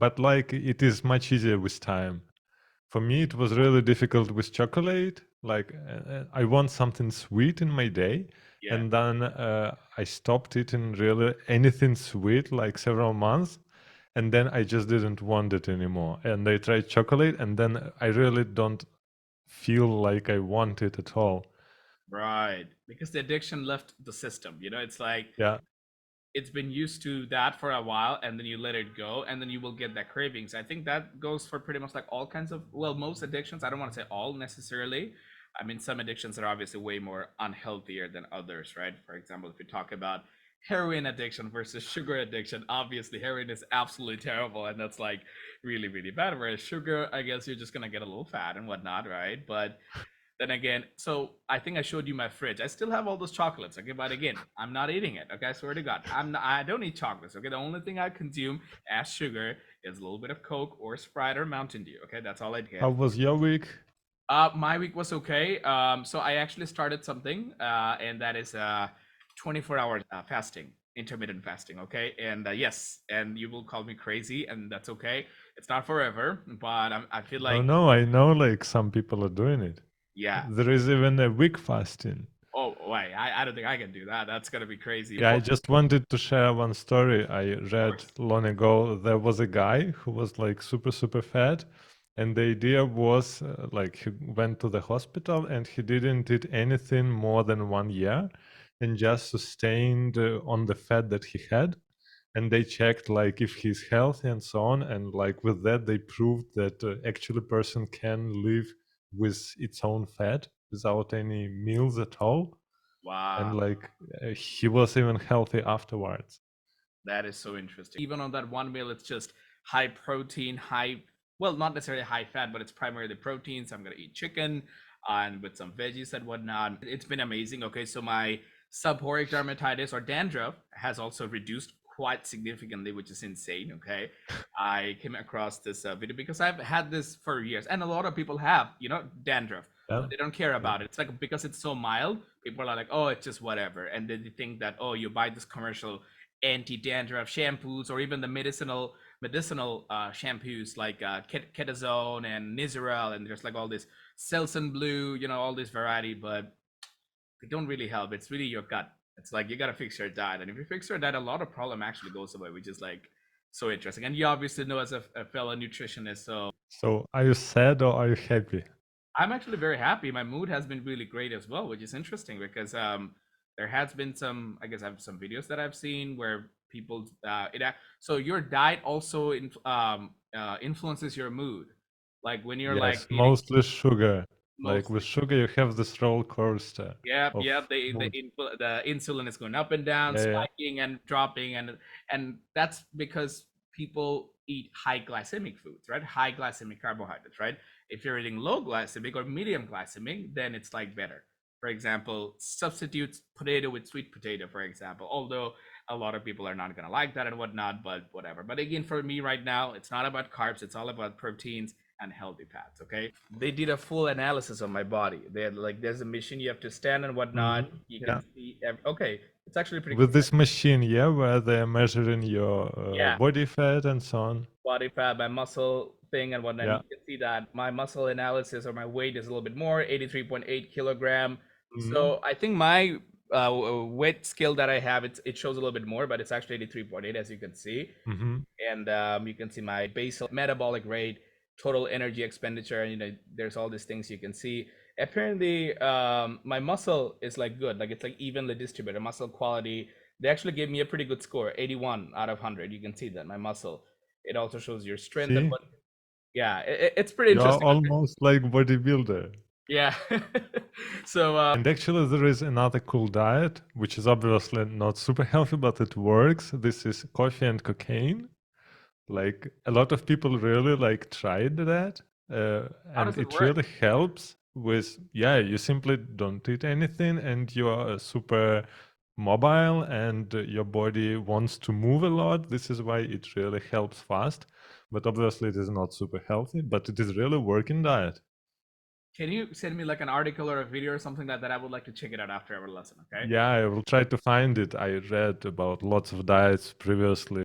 but like it is much easier with time. For me, it was really difficult with chocolate. Like I want something sweet in my day, Yeah. and then I stopped eating really anything sweet like several months, and then I just didn't want it anymore. And I tried chocolate, and then I really don't feel like I want it at all. Right. Because the addiction left the system. It's like Yeah. it's been used to that for a while, and then you let it go, and then you will get that cravings. I think that goes for pretty much like all kinds of, well, most addictions. I don't want to say all necessarily. I mean, some addictions are obviously way more unhealthier than others, right? For example, if we talk about heroin addiction versus sugar addiction, obviously heroin is absolutely terrible, and that's like really, really bad. Whereas sugar, I guess you're just gonna get a little fat and whatnot, right? But then again, so I think I showed you my fridge. I still have all those chocolates, okay? But again, I'm not eating it, okay? I swear to God, I don't eat chocolates, okay? The only thing I consume as sugar is a little bit of Coke or Sprite or Mountain Dew, okay? That's all I How get. was your week? My week was okay. So I actually started something, and that is 24-hour fasting, intermittent fasting, okay? And yes, and you will call me crazy, and that's okay. It's not forever, but I feel No, like, no, I know like some people are doing it. yeah. There is even a week fasting. Oh, wait, I don't think I can do that. That's gonna be crazy. Yeah, I just wanted to share one story I Of read course. long ago. There was a guy who was like super, super fat. And the idea was like he went to the hospital and he didn't eat anything more than 1 year and just sustained on the fat that he had. And they checked like if he's healthy and so on. And like with that, they proved that actually person can live with its own fat without any meals at all. Wow, And like he was even healthy afterwards. that is so interesting. Even on that one meal, it's just high protein, well, not necessarily high fat, but it's primarily protein. So I'm gonna eat chicken and with some veggies and whatnot. It's been amazing. Okay, so my seborrheic dermatitis or dandruff has also reduced quite significantly, which is insane. Okay, I came across this video because I've had this for years, and a lot of people have, dandruff, Yeah. but they don't care Yeah. about it. It's like because it's so mild, people are like, oh, it's just whatever, and then they think that, oh, you buy this commercial anti-dandruff shampoos or even the medicinal shampoos like ketazone and Nizoral, and there's like all this Selsun Blue, all this variety, but they don't really help. It's really your gut. It's like you gotta fix your diet, and if you fix your diet, a lot of problem actually goes away, which is like so interesting. And you obviously know as a fellow nutritionist, so So are you sad or are you happy? I'm actually very happy. My mood has been really great as well, which is interesting because there has been some, I guess, I have some videos that I've seen where people so your diet also influences your mood. Like when you're like Yes, eating mostly sugar. Like with mostly, sugar, you have this roller coaster yeah, of yeah, mood. the insulin is going up and down, Yeah, yeah. spiking and dropping, and that's because people eat high glycemic foods, right? High glycemic carbohydrates, right? If you're eating low glycemic or medium glycemic, then it's like better. For example, substitute potato with sweet potato, for example. Although a lot of people are not gonna like that and whatnot, but whatever. But again, for me right now, it's not about carbs, it's all about proteins and healthy fats. Okay, they did a full analysis of my body. They had like there's a machine you have to stand and whatnot. Mhm. You can Yeah. see okay, it's actually pretty cool. With this machine, yeah, where they're measuring your Yeah, body fat and so on. body fat, my muscle thing and whatnot. You Yeah. can see that my muscle analysis or my weight is a little bit more, 83.8 kilogram. Mhm. So I think my weight scale that I have, it shows a little bit more, but it's actually 83.8 as you can see. Mhm. And you can see my basal metabolic rate, total energy expenditure, and there's all these things you can see. Apparently my muscle is like good, like it's like evenly distributed muscle quality. They actually gave me a pretty good score, 81 out of 100. You can see that my muscle, it also shows your strength and See, what, yeah, it's pretty you are interesting. almost like bodybuilder. Yeah. So And actually, there is another cool diet, which is obviously not super healthy, but it works. This is coffee and cocaine. Like a lot of people really like tried that, how and does it it work? really helps with, yeah, you simply don't eat anything and you are super mobile and your body wants to move a lot. This is why it really helps fast. But obviously it is not super healthy, but it is really working diet. Can you send me like an article or a video or something like that? I would like to check it out after our lesson, okay? Yeah, I will try to find it. I read about lots of diets previously.